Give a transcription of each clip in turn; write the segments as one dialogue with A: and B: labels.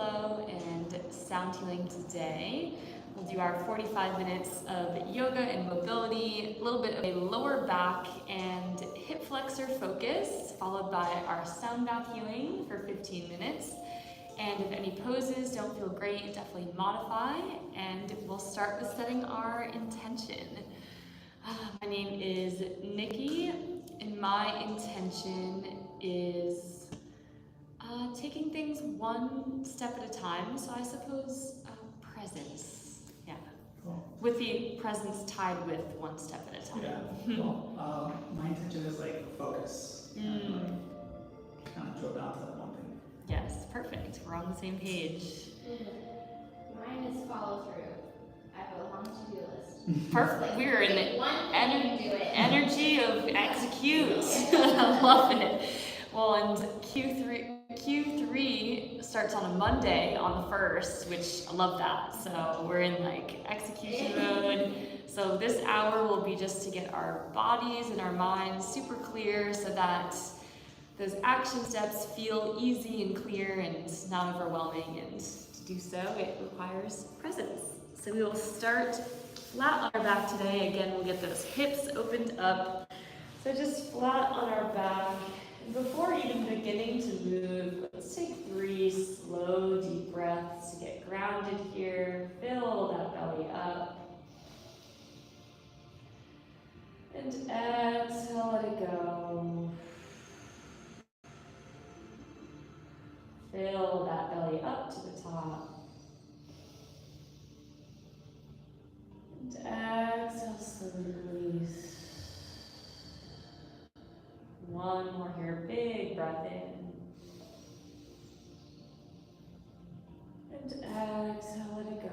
A: flow and sound healing today. We'll do our 45 minutes of yoga and mobility, a little bit of a lower back and hip flexor focus, followed by our sound bath healing for 15 minutes. And if any poses don't feel great, definitely modify. And we'll start with setting our intention. My name is Nikki, and my intention is taking things one step at a time. So I suppose presence, yeah.
B: Cool.
A: With the presence tied with one step at a time.
B: Yeah, cool. My intention is like focus. Kind of drill down to that one thing.
A: Yes, perfect. We're on the same page.
C: Mine is follow through. I have a long to-do list.
A: Perfect. We're in the
C: one thing do it.
A: energy of execute. I love it. Well, and Q3 starts on a Monday on the 1st, which I love that. So we're in like execution mode. So this hour will be just to get our bodies and our minds super clear so that those action steps feel easy and clear and not overwhelming. And to do so, it requires presence. So we will start flat on our back today. Again, we'll get those hips opened up. So just flat on our back. And before even beginning to move, let's take 3 slow, deep breaths to get grounded here. Fill that belly up. And exhale, let it go. Fill that belly up to the top. And exhale, slowly release. One more here, big breath in. And exhale, let it go.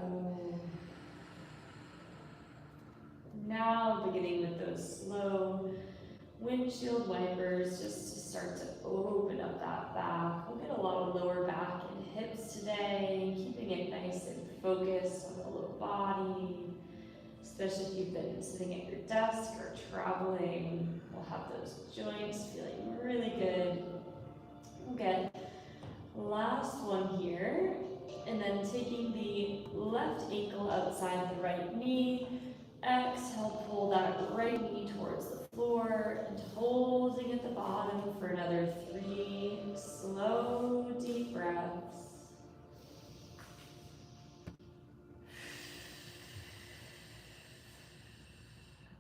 A: Now beginning with those slow windshield wipers just to start to open up that back. We'll get a lot of lower back and hips today, keeping it nice and focused on the lower body. Especially if you've been sitting at your desk or traveling, we'll have those joints feeling really good. We'll get last one here, and then taking the left ankle outside the right knee. Exhale, pull that right knee towards the floor and holding at the bottom for another 3 slow, deep breaths.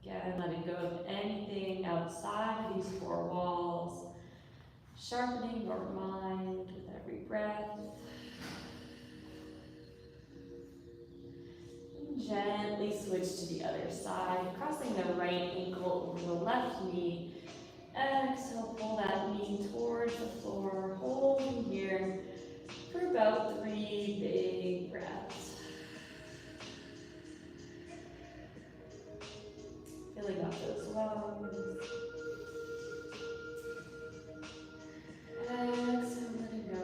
A: Again, letting go of anything outside of these 4 walls, sharpening your mind with every breath. Gently switch to the other side, crossing the right ankle over the left knee. Exhale, pull that knee towards the floor, holding here for about 3 big breaths. Filling up those lungs. Exhale, let it go.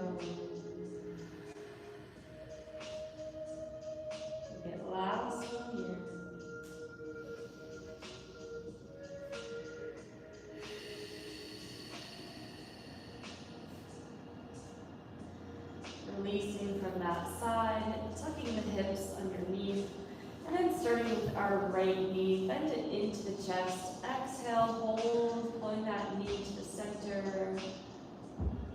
A: Last one here. Releasing from that side, tucking the hips underneath, and then starting with our right knee, bend it into the chest. Exhale, hold, pulling that knee to the center.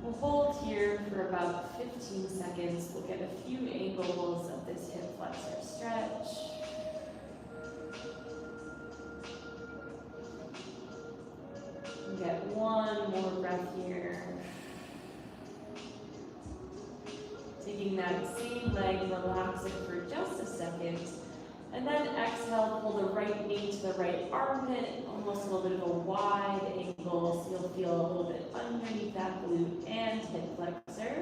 A: We'll hold here for about 15 seconds. We'll get a few angles of this hip flexor stretch. We'll get one more breath here. Taking that same leg, relax it for just a second. And then exhale, pull the right knee to the right armpit, almost a little bit of a wide angle, so you'll feel a little bit underneath that glute and hip flexor.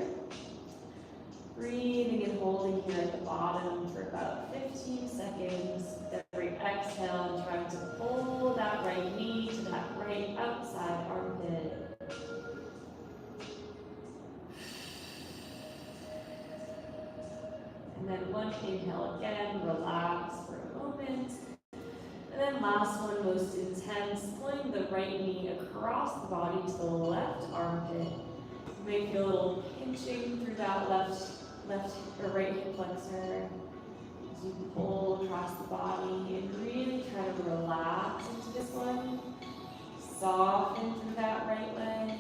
A: Breathing and holding here at the bottom for about 15 seconds. Every exhale, trying to pull that right knee to that right outside armpit. And then one inhale again, relax for a moment. And then last one, most intense, pulling the right knee across the body to the left armpit. You may feel a little pinching through that left right hip flexor as you pull across the body and really try to relax into this one. Soften through that right leg.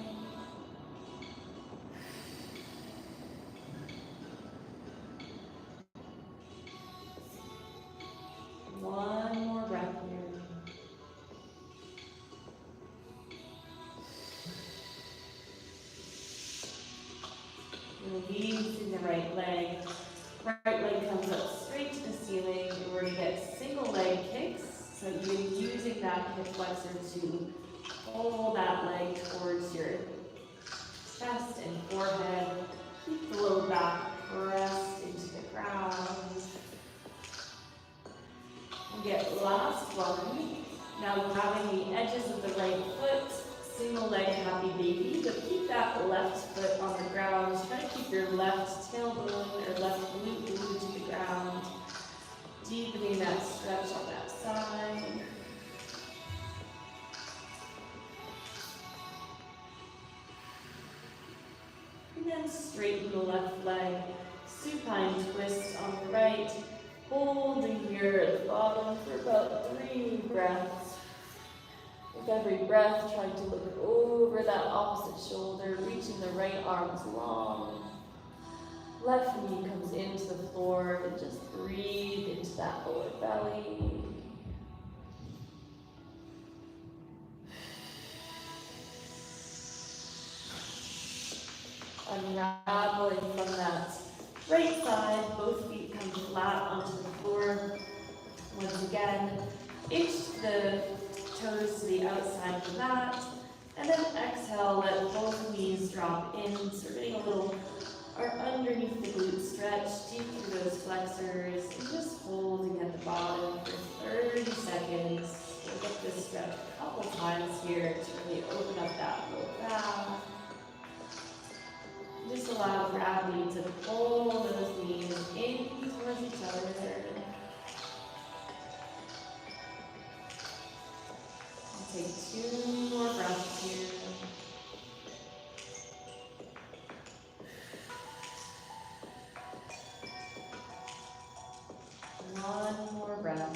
A: One more breath here. Releasing the right leg. Right leg comes up straight to the ceiling. We're going to get single leg kicks. So you're using that hip flexor to pull that leg towards your chest and forehead. Keep the low back pressed into the ground. And get last one. Now grabbing the edges of the right foot, single leg happy baby, but keep that left foot on the ground. Try to keep your left tailbone or left glute glued to the ground. Deepening that stretch on that side. And then straighten the left leg. Supine twist on the right. Holding here at the bottom for about 3 breaths. With every breath, trying to look over that opposite shoulder, reaching the right arms long. Left knee comes into the floor, and just breathe into that lower belly. Unraveling from that right side, both feet come flat onto the floor. Once again, inch the toes to the outside of the mat, and then exhale, let both knees drop in. So we're getting a little or underneath the glute stretch, deep through those flexors, and just holding at the bottom for 30 seconds. We'll get this stretch a couple times here to really open up that low back. Just allow gravity to pull those knees in towards each other. I'll take 2 more breaths here. One more breath.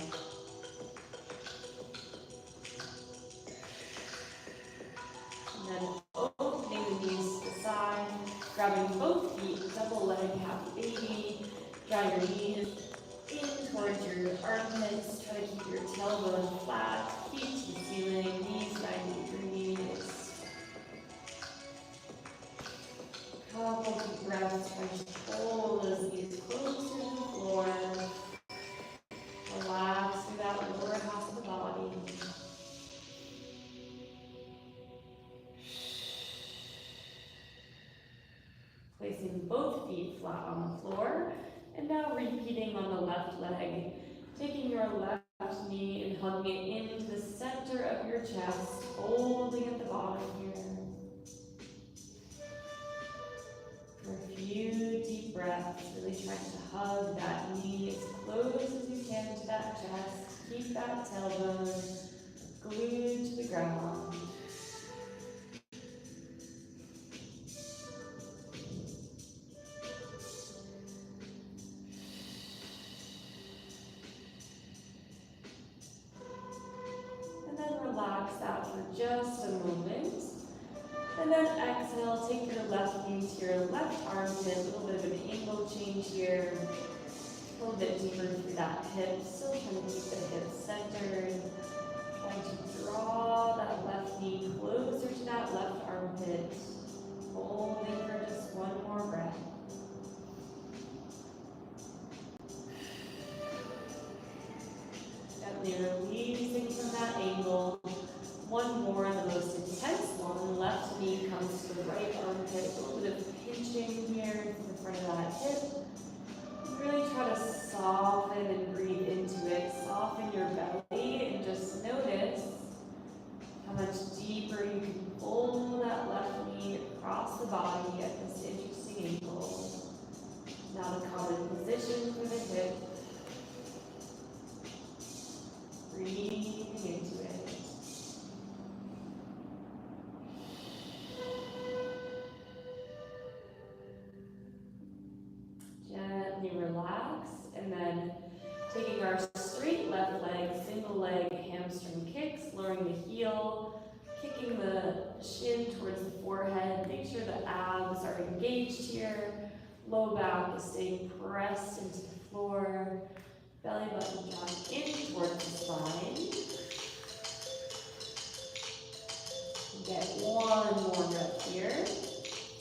A: And then opening the knees to the side, grabbing both feet, double leg, happy baby. Draw your knees in towards your armpits. Try to keep your tailbone flat, feet to the ceiling, knees 90 degrees. Couple deep breaths, try to pull those knees close to the floor. Relax through that lower half of the body. Placing both feet flat on the floor. And now repeating on the left leg. Taking your left knee and hugging it into the center of your chest. Holding at the bottom here. For a few deep breaths. Really trying to hug that knee as close as you can to that chest. Keep that tailbone glued to the ground. And then relax that for just a moment. And then exhale, take your left knee to your left armpit, a little bit of an angle change here. A little bit deeper through that hip, still trying to keep the hips centered. Trying to draw that left knee closer to that left armpit. Holding for just one more breath. Gently releasing from that angle. One more, the most intense one. Left knee comes to the right armpit. A little bit of pinching here in the front of that hip. Really try to soften and breathe into it. Soften your belly and just notice how much deeper you can pull that left knee across the body at this interesting angle. Now the common position for the hip. Breathing into it. Gently gently relax, and then taking our straight left leg, single leg hamstring kicks, lowering the heel, kicking the shin towards the forehead. Make sure the abs are engaged here. Low back is staying pressed into the floor. Belly button down in towards the spine. Get one more breath here.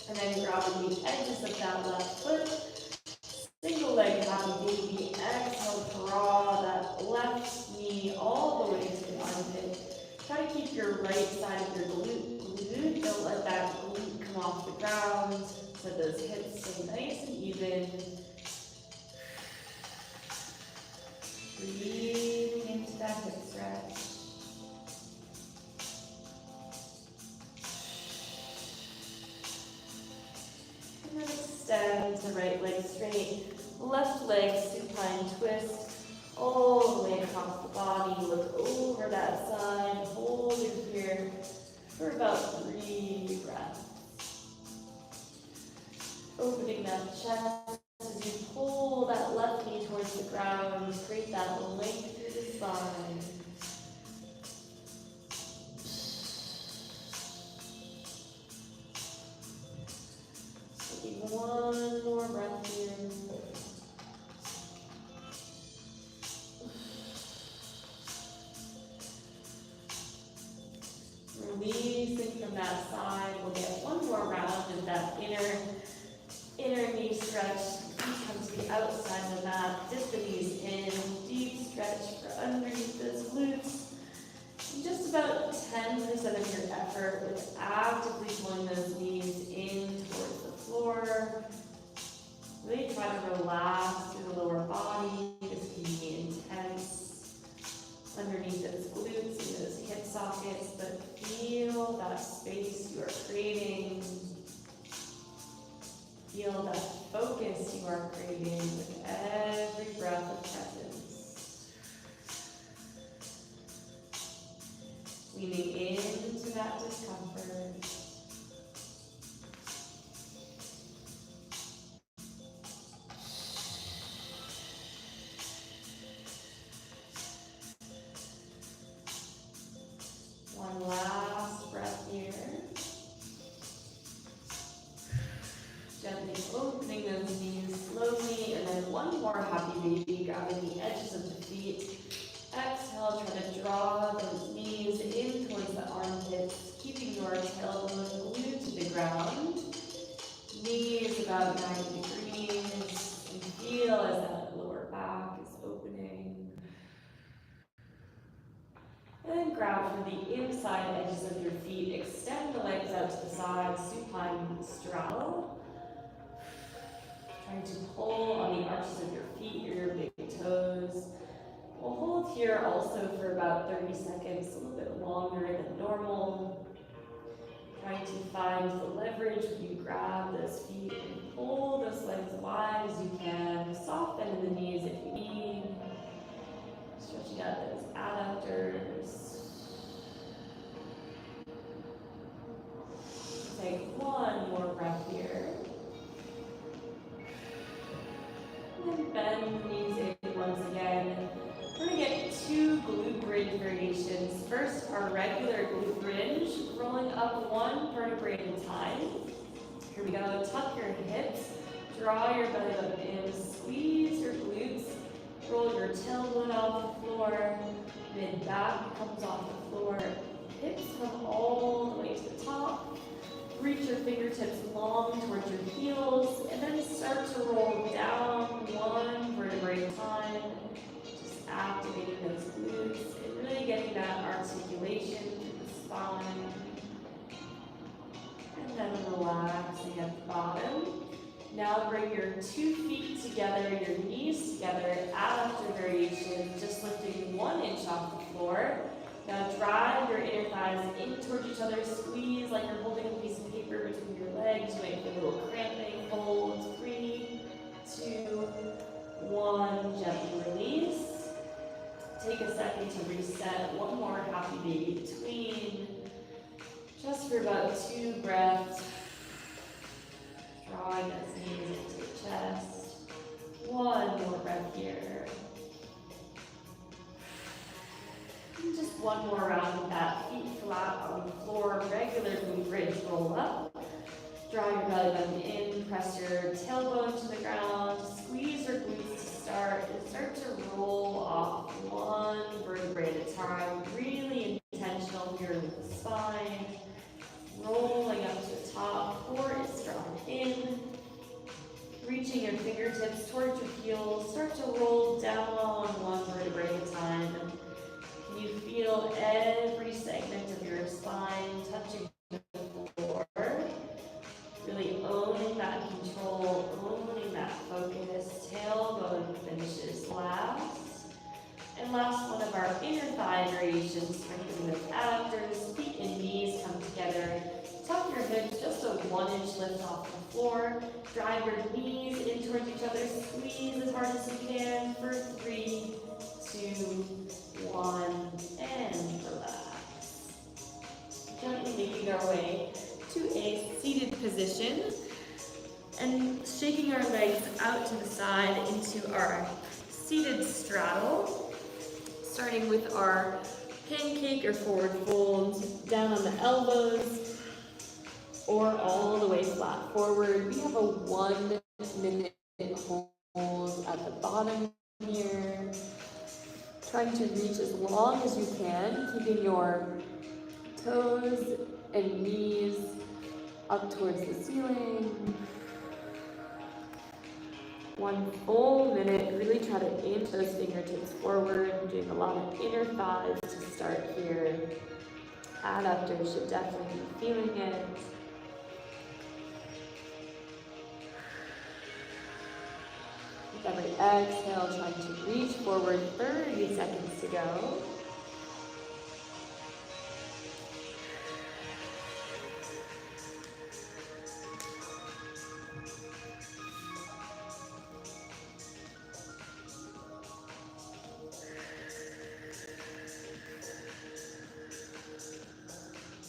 A: And then grabbing the edges of that left foot. Single leg happy baby. Exhale, draw that left knee all the way to the armpit. Try to keep your right side of your glute. Don't let that glute come off the ground. So those hips stay nice and even. Breathing into that hip stretch. And then extend the right leg straight. Left leg supine twist. All the way across the body. Look over that side. Hold it here for about 3 breaths. Opening that chest as you pull that left knee towards the ground. Create that length through the spine. Taking one more breath here. Releasing from that side. We'll get one more round of that inner knee stretch. Feet come to the outside of the mat. Dip the knees in. Deep stretch for underneath those glutes. And just about 10% of your effort with actively pulling those knees in towards the floor. Really try to relax through the lower body. This can be intense underneath those glutes and those hip sockets, but feel that space you are creating. Feel that focus you are creating with every breath of presence. Leaning into that discomfort. One last breath here. Gently opening those knees slowly, and then one more happy baby, grabbing the edges of the feet. Exhale, try to draw those knees in towards the armpits, keeping your tailbone glued to the ground. Knees about 90 degrees, and feel as that lower back is opening. And then grab from the inside edges of your feet, extend the legs out to the side, supine straddle. Trying to pull on the arches of your feet or your big toes. We'll hold here also for about 30 seconds, a little bit longer than normal. Trying to find the leverage when you grab those feet and pull those legs wide as you can. Soft bend in the knees if you need. Stretching out those adductors. Take one more breath here. And bend the knees in once again. We're going to get 2 glute bridge variations. First, our regular glute bridge, rolling up 1 vertebrae at a time. Here we go. Tuck your hips, draw your belly button in, squeeze your glutes, roll your tailbone off the floor, mid-back comes off the floor, hips come all the way to the top. Reach your fingertips long towards your heels, and then start to roll down 1 vertebrae at a time. Just activating those glutes and really getting that articulation through the spine. And then relaxing at the bottom. Now bring your 2 feet together, your knees together, adductor variation, just lifting 1 inch off the floor. Now drive your inner thighs in towards each other, squeeze like you're holding a piece of paper between your legs. You might feel a little cramping. Hold, 3, 2, 1, gently release. Take a second to reset. 1 more happy baby between. Just for about 2 breaths. Drawing those knees into the chest. 1 here. And just one more round with that, feet flat on the floor, regular glute bridge roll up. Draw your belly button in, press your tailbone to the ground, squeeze your glutes to start, and start to roll off one vertebrae at a time. Really intentional here with the spine. Rolling up to the top, core is drawn in. Reaching your fingertips towards your heels, start to roll down one vertebrae at a time. Can you feel every segment of your spine touching the floor? Really owning that control, owning that focus. Tailbone finishes last. And last one of our inner thigh variations, strengthening those adductors, feet and knees come together. Tuck your hips, just a 1-inch lift off the floor. Drive your knees in towards each other, squeeze as hard as you can for 3, 2, 1, and relax. Gently making our way to a seated position and shaking our legs out to the side into our seated straddle, starting with our pancake or forward fold down on the elbows or all the way flat forward. We have a 1-minute hold at the bottom here, trying to reach as long as you can, keeping your toes and knees up towards the ceiling. 1 full minute. Really try to inch those fingertips forward. I'm doing a lot of inner thighs to start here. Adductors should definitely be feeling it. With every exhale, trying to reach forward. 30 seconds to go.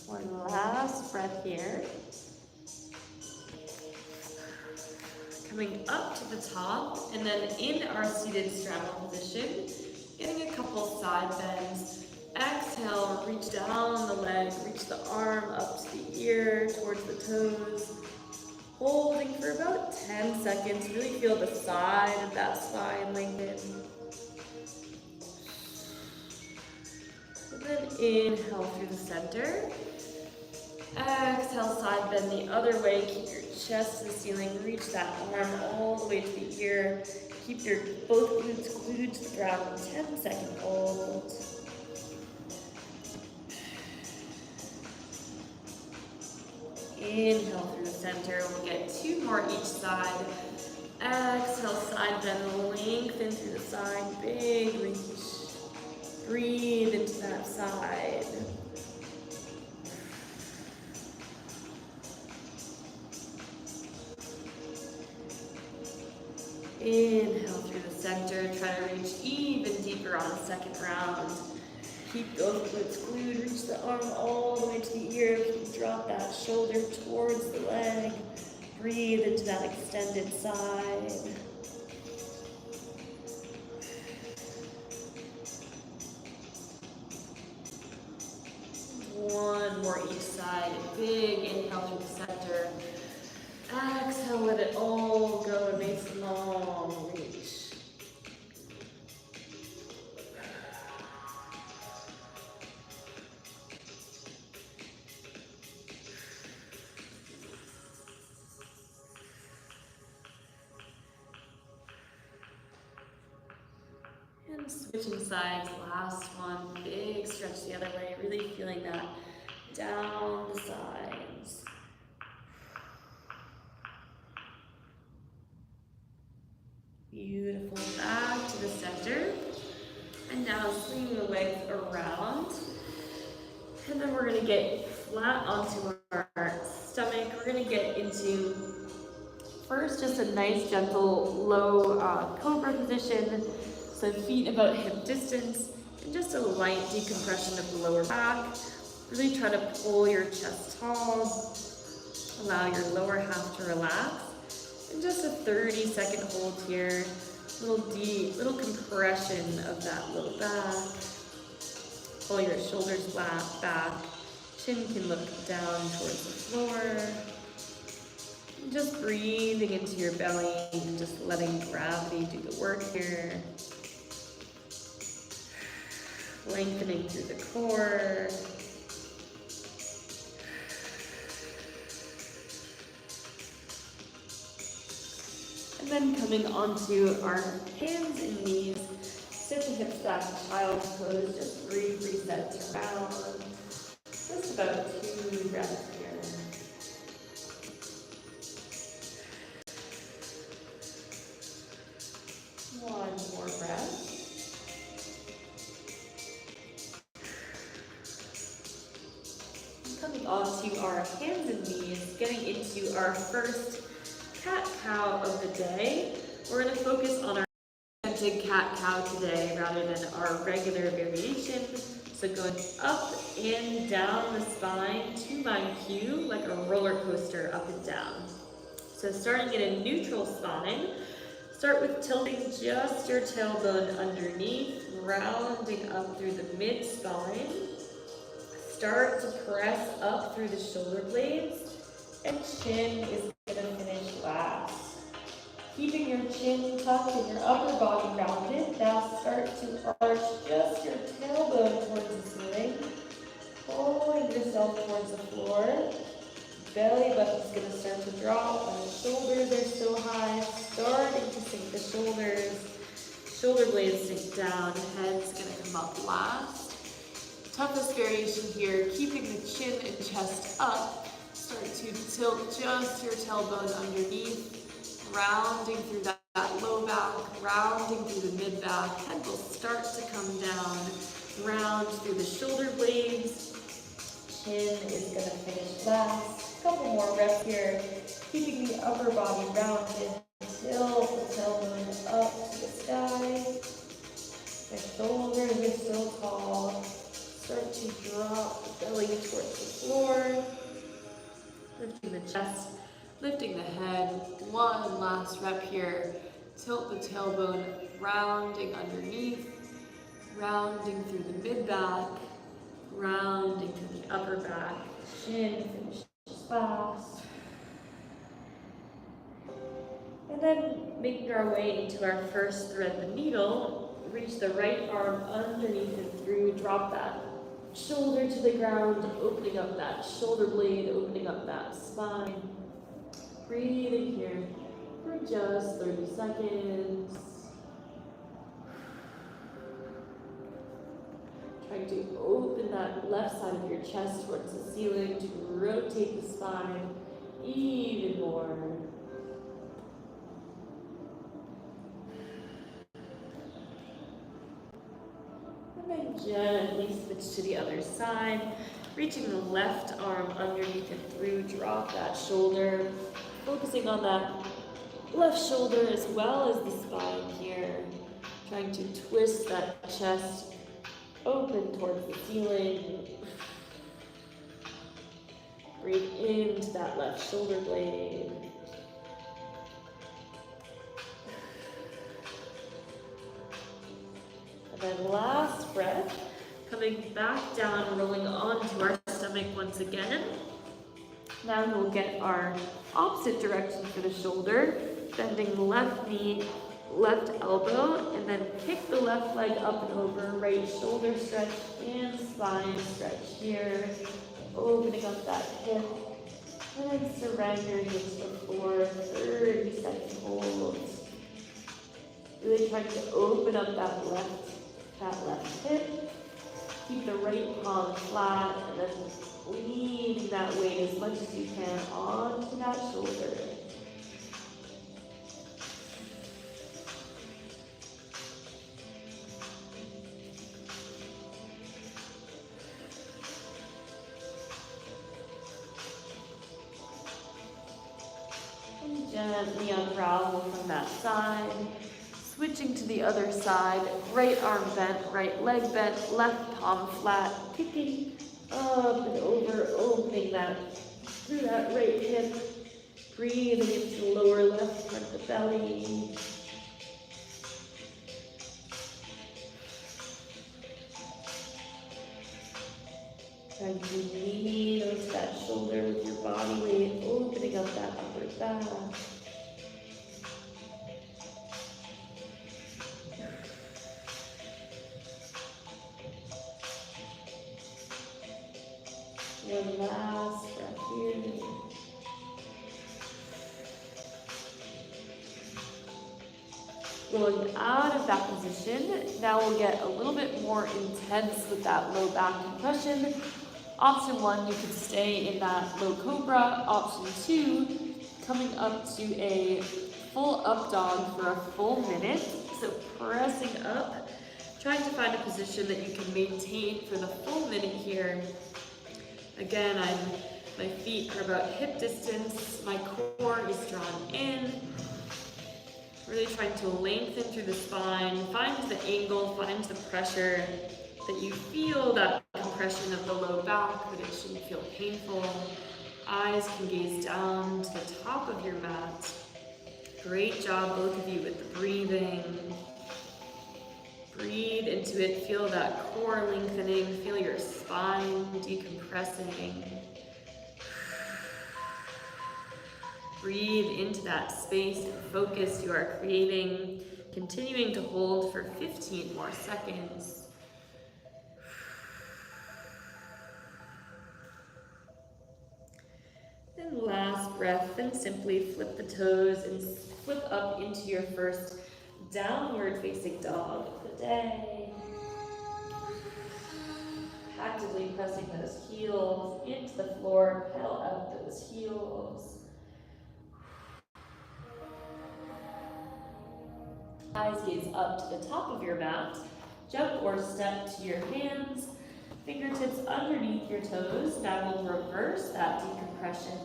A: One last breath here. Coming up to the top, and then in our seated straddle position, getting a couple side bends. Exhale, reach down the leg, reach the arm up to the ear, towards the toes. Holding for about 10 seconds. Really feel the side of that spine lengthen. And then inhale through the center. Exhale, side bend the other way. Keep your chest to the ceiling. Reach that arm all the way to the ear. Keep your both glutes glued to the ground. 10-second hold. Inhale through the center. We'll get 2 more each side. Exhale, side bend, lengthen through the side. Big reach. Breathe into that side. Inhale through the center, try to reach even deeper on the second round. Keep those glutes glued, reach the arm all the way to the ear. Drop that shoulder towards the leg. Breathe into that extended side. One more each side. Big inhale through the center. Exhale, let it all go. A nice long reach. And switching sides, last one. Big stretch the other way. Really feeling that down the sides. Beautiful. Back to the center. And now swing the legs around. And then we're going to get flat onto our stomach. We're going to get into, first, just a nice, gentle, low cobra position. So feet about hip distance. And just a light decompression of the lower back. Really try to pull your chest tall. Allow your lower half to relax. And just a 30-second hold here. Little deep, little compression of that low back. Pull your shoulders back. Chin can look down towards the floor. Just breathing into your belly and just letting gravity do the work here. Lengthening through the core. And then coming onto our hands and knees. Sit the hips back, child's pose, just brief resets around. Just about 2 breaths here. One more breath. Coming onto our hands and knees, getting into our first cat-cow of the day. We're going to focus on our cat-cow today rather than our regular variation. So going up and down the spine, 2-9Q, like a roller coaster up and down. So starting in a neutral spine, start with tilting just your tailbone underneath, rounding up through the mid-spine. Start to press up through the shoulder blades, and chin is going to finish last. Keeping your chin tucked and your upper body rounded, now start to arch just your tailbone towards the ceiling, pulling yourself towards the floor. Belly button's going to start to drop, and the shoulders are still high, starting to sink the shoulders. Shoulder blades sink down, head's going to come up last. Toughest variation here, keeping the chin and chest up. Start to tilt just your tailbone underneath, rounding through that low back, rounding through the mid back. Head will start to come down, round through the shoulder blades. Chin is going to finish last. Couple more breaths here, keeping the upper body rounded. Tilt the tailbone up to the sky. The shoulders are still tall. Start to drop the belly towards the floor. Lifting the chest, lifting the head. One last rep here. Tilt the tailbone, rounding underneath, rounding through the mid-back, rounding through the upper back. Chin finishes last. And then making our way into our first thread the needle. Reach the right arm underneath and through. Drop that shoulder to the ground, opening up that shoulder blade, opening up that spine. Breathing here for just 30 seconds. Trying to open that left side of your chest towards the ceiling to rotate the spine even more. And then gently switch to the other side, reaching the left arm underneath and through. Drop that shoulder, focusing on that left shoulder as well as the spine here. Trying to twist that chest open towards the ceiling. Breathe into that left shoulder blade. And then last breath, coming back down, rolling onto our stomach once again. Now we'll get our opposite direction for the shoulder, bending the left knee, left elbow, and then kick the left leg up and over, right shoulder stretch and spine stretch here, opening up that hip, and then surrendering into the floor, 30 second holds. Really trying to open up that left hip, keep the right palm flat, and then lean that weight as much as you can onto that shoulder. Gently unravel from that side, switching to the other side, right arm bent, right leg bent, left palm flat, kicking up and over, opening that through that right hip, breathing into the lower left part of the belly. trying to lean onto that shoulder with your body weight, opening up that upper back. One last breath here. Rolling out of that position, now we'll get a little bit more intense with that low back compression. Option 1, you could stay in that low cobra. Option 2, coming up to a full up dog for a full minute. So pressing up, trying to find a position that you can maintain for the full minute here. Again, my feet are about hip distance, my core is drawn in. Really trying to lengthen through the spine, find the angle, find the pressure, that you feel that compression of the low back, but it shouldn't feel painful. Eyes can gaze down to the top of your mat. Great job, both of you, with the breathing. Breathe into it, feel that core lengthening, feel your spine decompressing. Breathe into that space and focus you are creating, continuing to hold for 15 more seconds. And last breath, and simply flip the toes and flip up into your first downward facing dog of the day. Actively pressing those heels into the floor, pedal out those heels. Eyes gaze up to the top of your mat. Jump or step to your hands. Fingertips underneath your toes. Now we'll reverse that decompression.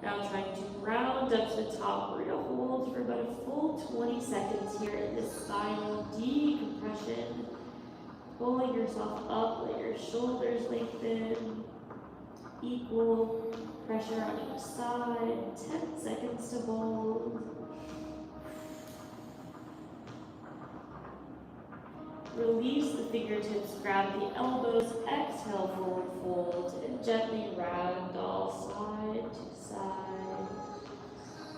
A: Now trying to round up to the top. We're going to hold for about a full 20 seconds here in this spinal decompression. Pulling yourself up, let your shoulders lengthen. Equal pressure on each side. 10 seconds to hold. Release the fingertips, grab the elbows, exhale, forward fold, and gently ragdoll side to side.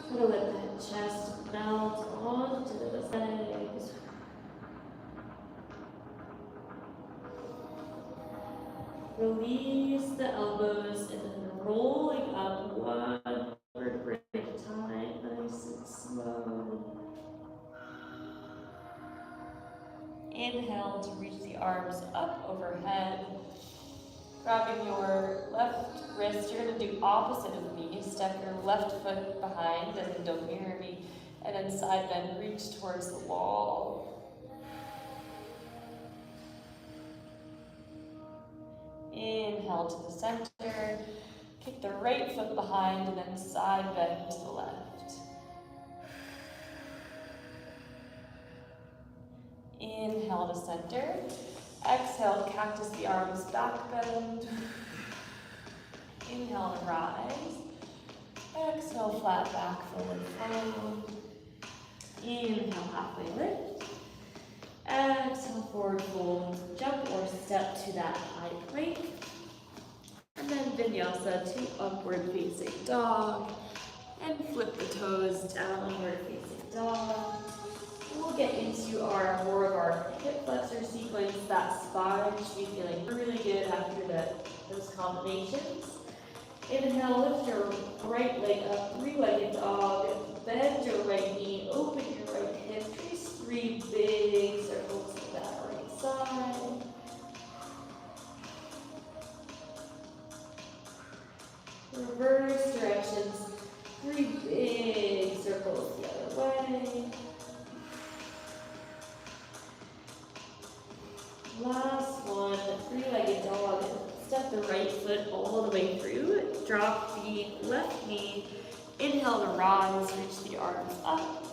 A: Try to let that chest melt onto the legs. Release the elbows and then rolling up one vertebrae at a time, nice and slow. Inhale to reach the arms up overhead. Grabbing your left wrist, you're going to do opposite of me. Step your left foot behind, as in don't mirror me, and then side bend, reach towards the wall. Inhale to the center. Kick the right foot behind, and then side bend to the left. Inhale to center. Exhale, cactus the arms, back bend. Inhale to rise. Exhale, flat back, forward fold. Inhale, halfway lift. Exhale, forward fold. Jump or step to that high plank. And then vinyasa to upward facing dog. And flip the toes, downward facing dog. We'll get into more of our hip flexor sequence. That spine should be feeling really good after those combinations. Inhale, lift your right leg up, three-legged dog. Bend your right knee, open your right hip. Trace 3 big circles to that right side. Reverse directions, 3 big circles the other way. Last one, three-legged dog. Step the right foot all the way through. Drop the left knee. Inhale to rise, reach the arms up.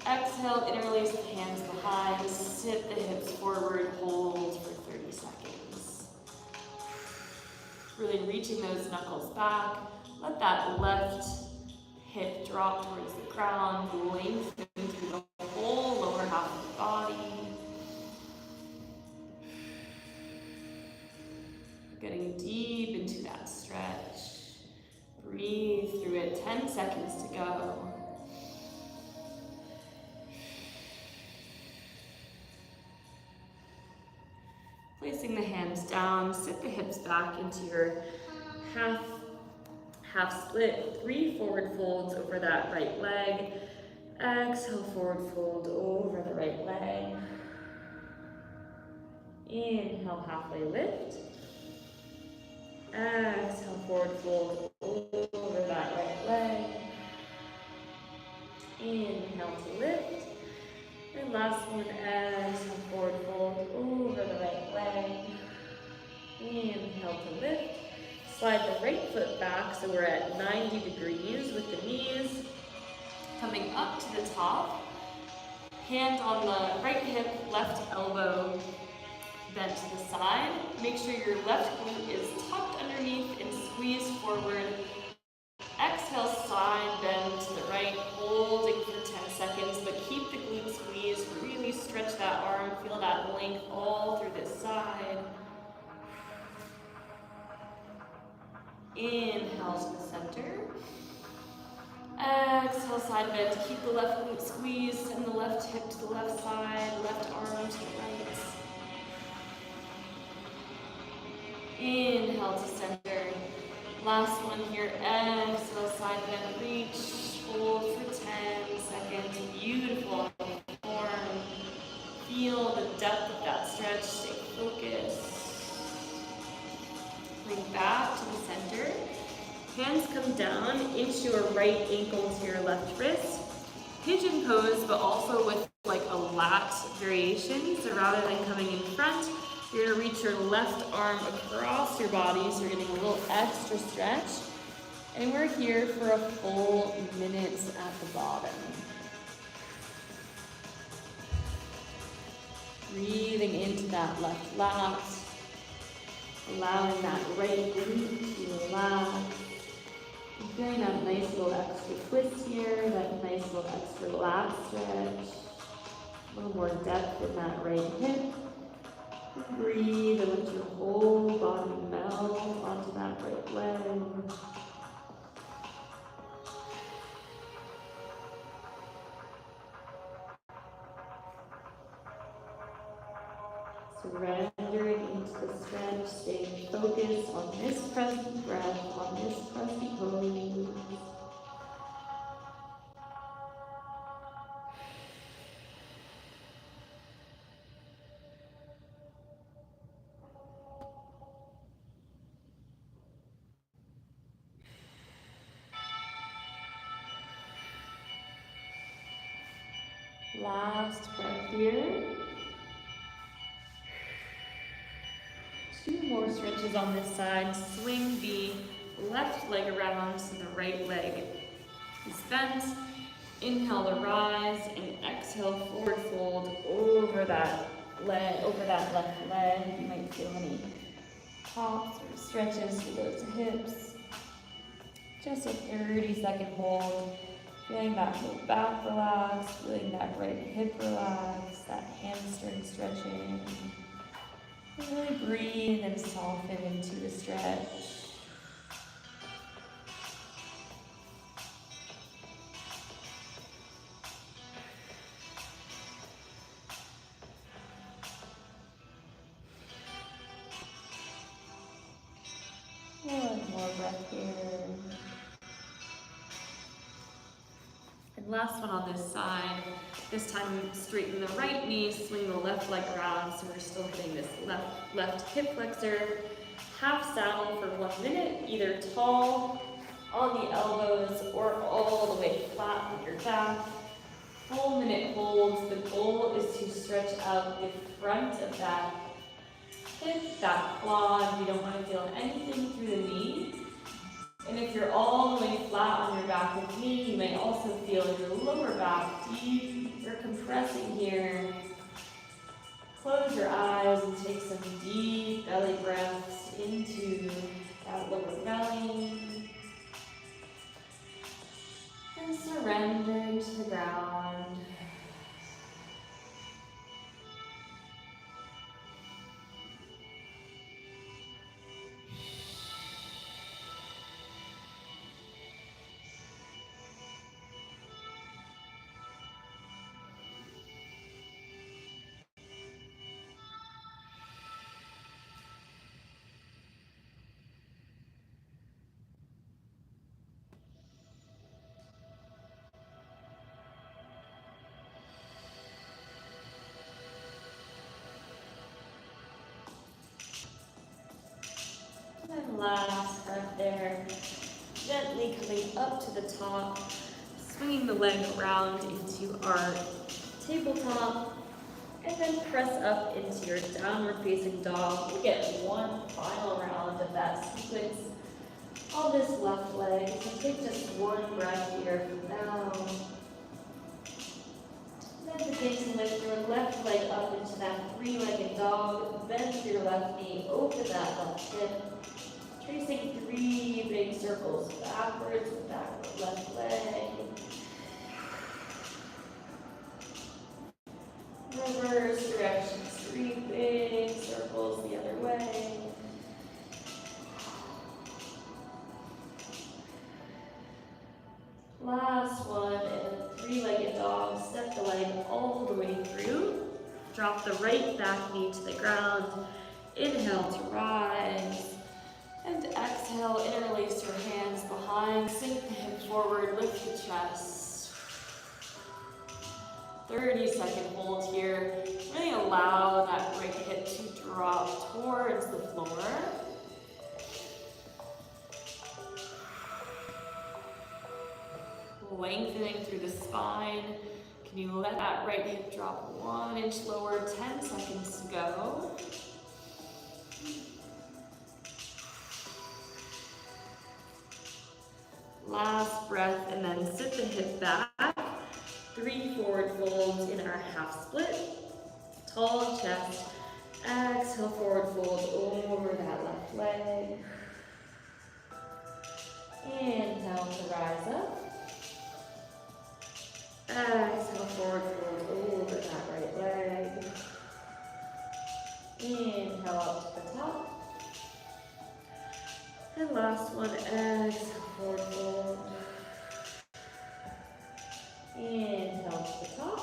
A: Exhale, interlace the hands behind. Sit the hips forward, hold for 30 seconds. Really reaching those knuckles back. Let that left hip drop towards the ground. Lengthen through the whole lower half of the body. Getting deep into that stretch. Breathe through it, 10 seconds to go. Placing the hands down, sit the hips back into your half split, 3 forward folds over that right leg. Exhale, forward fold over the right leg. Inhale, halfway lift. Exhale, forward fold over that right leg. Inhale to lift. And last one, exhale, forward fold over the right leg. Inhale to lift. Slide the right foot back so we're at 90 degrees with the knees coming up to the top. Hand on the right hip, left elbow bent to the side. Make sure your left glute is tucked underneath and squeeze forward. Exhale, side bend to the right, holding for 10 seconds, but keep the glute squeezed. Really stretch that arm, feel that length all through this side. Inhale to the center. Exhale, side bend. Keep the left glute squeezed and the left hip to the left side, left arm to the right. Inhale to center. Last one here. Exhale, side bend, reach, hold for 10 seconds. Beautiful form. Feel the depth of that stretch. Stay focused. Bring back to the center. Hands come down into your right ankle to your left wrist. Pigeon pose, but also with like a lat variation. So rather than coming in front, you're gonna reach your left arm across your body, so you're getting a little extra stretch. And we're here for a full minute at the bottom. Breathing into that left lat. Allowing that right glute to relax. And feeling that nice little extra twist here, that nice little extra lat stretch. A little more depth in that right hip. Breathe and let your whole body melt onto that right leg. Surrendering into the stretch, staying focused on this present breath, on this present pose. Last breath here. 2 more stretches on this side. Swing the left leg around so the right leg is bent. Inhale to rise and exhale, forward fold over that left leg. You might feel any pops or stretches through those hips. Just a 30-second hold. Feeling that whole back relax, feeling that right hip relax, that hamstring stretching. And really breathe and soften into the stretch. One more breath here. And last one on this side. This time straighten the right knee, swing the left leg around, so we're still hitting this left hip flexor. Half saddle for 1 minute, either tall on the elbows or all the way flat on your back. Full minute holds. The goal is to stretch out the front of that hip, that quad. You don't want to feel anything through the knee. And if you're all the way flat on your back with knee, you may also feel your lower back deep. You're compressing here. Close your eyes and take some deep belly breaths into that lower belly. And surrender to the ground. last breath there. Gently coming up to the top, swinging the leg around into our tabletop, and then press up into your downward facing dog. We'll get one final round of that sequence on this left leg. So take just one breath here from now. Then begin to lift your left leg up into that three-legged dog. Bend your left knee, open that left hip. Tracing 3 big circles backwards with that left leg. Reverse directions, 3 big circles the other way. Last one, and a 3-legged dog. Step the leg all the way through. Drop the right back knee to the ground. Inhale to rise. And exhale, interlace your hands behind. Sink the hip forward, lift the chest. 30-second hold here. Really allow that right hip to drop towards the floor. Lengthening through the spine. Can you let that right hip drop 1 inch lower? 10 seconds to go. Last breath, and then sit the hip back. 3 forward folds in our half split. Tall chest. Exhale, forward fold over that left leg. Inhale to rise up. Exhale, forward fold over that right leg. Inhale up to the top. And last one, exhale, forward fold. Inhale to the top.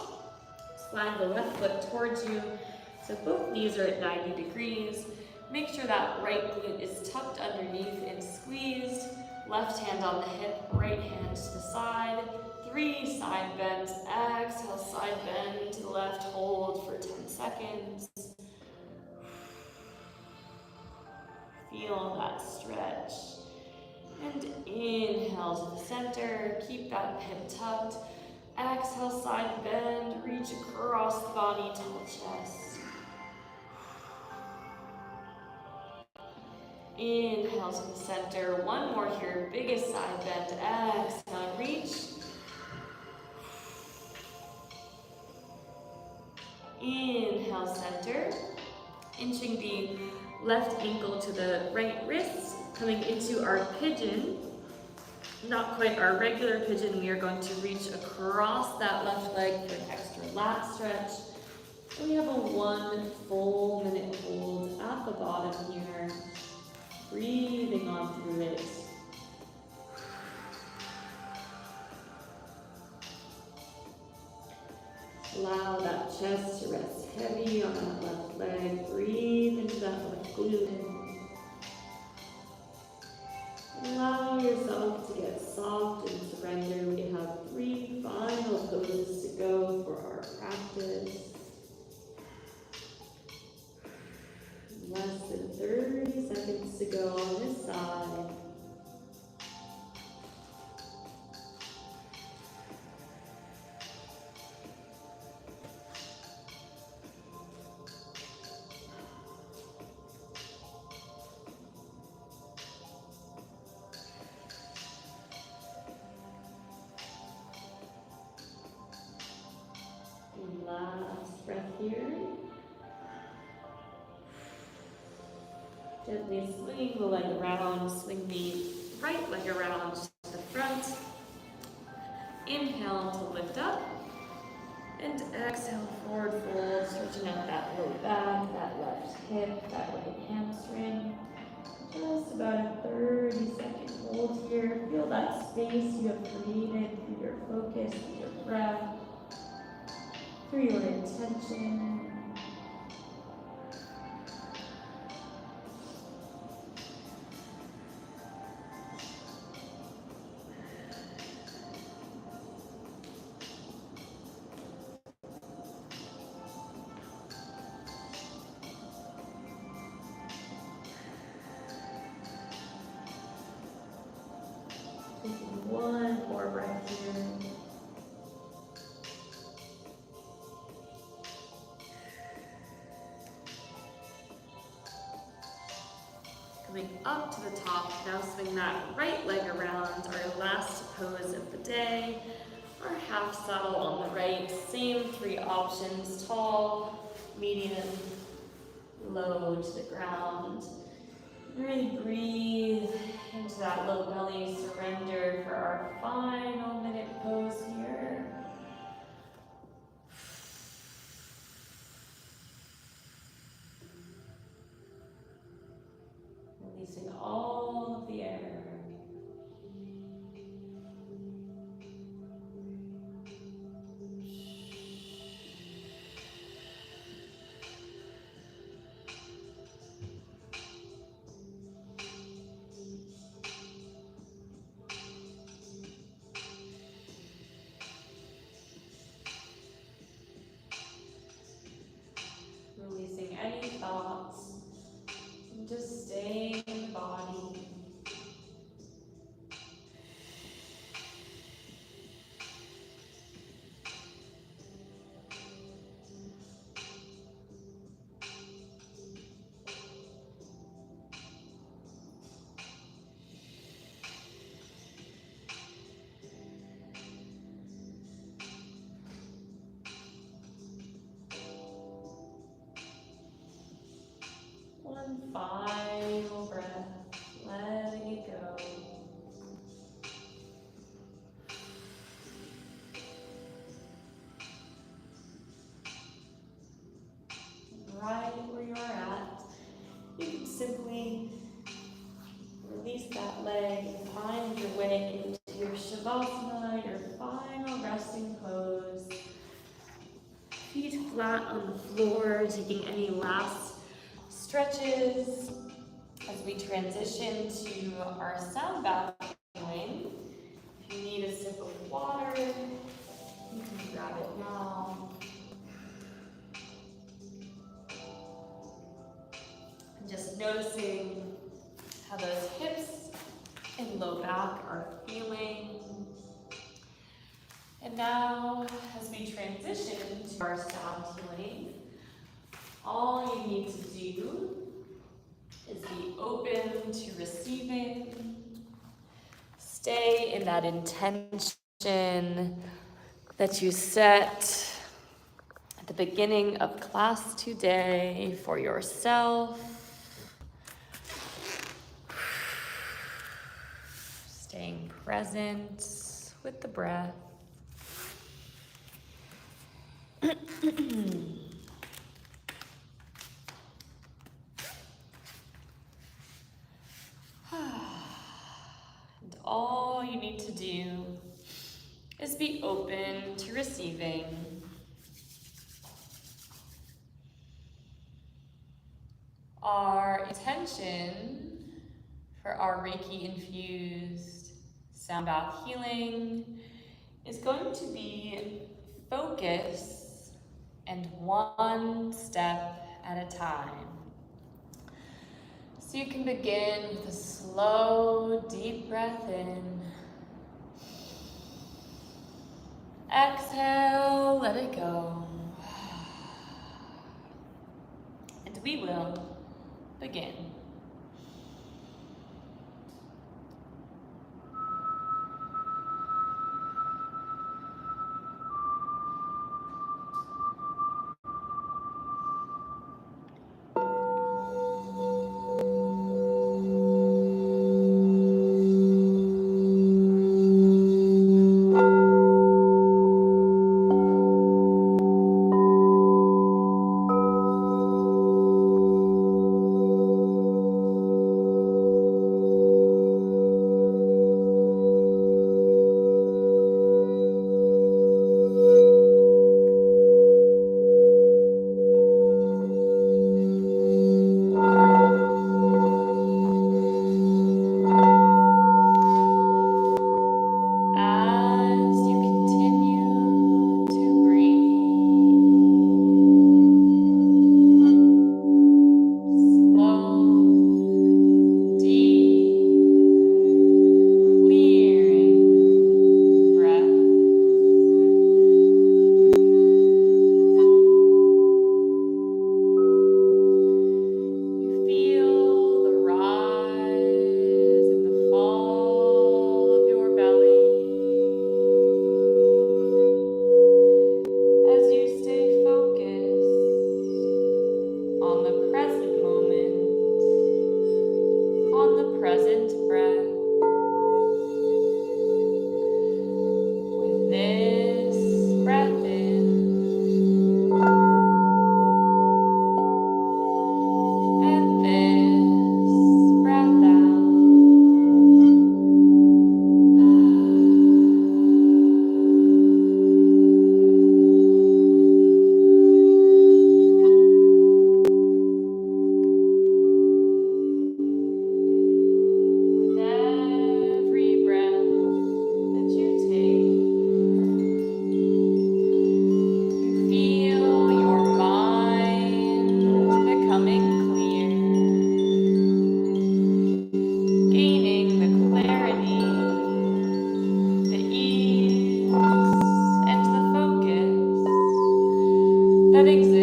A: Slide the left foot towards you. So both knees are at 90 degrees. Make sure that right glute is tucked underneath and squeezed. Left hand on the hip, right hand to the side. 3 side bends. Exhale, side bend to the left. Hold for 10 seconds. Feel that stretch. And inhale to the center. Keep that hip tucked. Exhale, side bend. Reach across the body, tall chest. Inhale to the center. One more here. Biggest side bend. Exhale, reach. Inhale, center. Inching the left ankle to the right wrist. Coming into our pigeon. Not quite our regular pigeon. We are going to reach across that left leg for an extra lat stretch. And we have a 1 full minute hold at the bottom here. Breathing on through it. Allow that chest to rest heavy on that left leg. Breathe into that left glute. Allow yourself to get soft and surrender. We have 3 final poses to go for our practice. Less than 30 seconds to go on this side. Last breath here. Gently swing the leg around, swing the right leg around to the front. Inhale to lift up. And exhale, forward fold, stretching out that low back, that left hip, that right hamstring. Just about a 30-second hold here. Feel that space you have created through your focus, through your breath, through your intention. one more breath here. Coming up to the top, now swing that right leg around, our last pose of the day. Our half saddle on the right, same three options, tall, medium, low to the ground. Really breathe into that low belly, surrender for our final minute pose here. Releasing all of the air. Releasing any thoughts. And just stay in the body. One final breath, letting it go. Right where you're at, you can simply release that leg and find your way into your Shavasana, your final resting pose. Feet flat on the floor, taking any last stretches as we transition to our sound bath healing. If you need a sip of water, you can grab it now. And just noticing how those hips and low back are feeling. And now, as we transition to our sound healing, all you need to do is be open to receiving. Stay in that intention that you set at the beginning of class today for yourself. Staying present with the breath. And all you need to do is be open to receiving. Our intention for our Reiki infused sound bath healing is going to be focus and one step at a time. So you can begin with a slow, deep breath in. Exhale, let it go. And we will begin.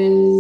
D: is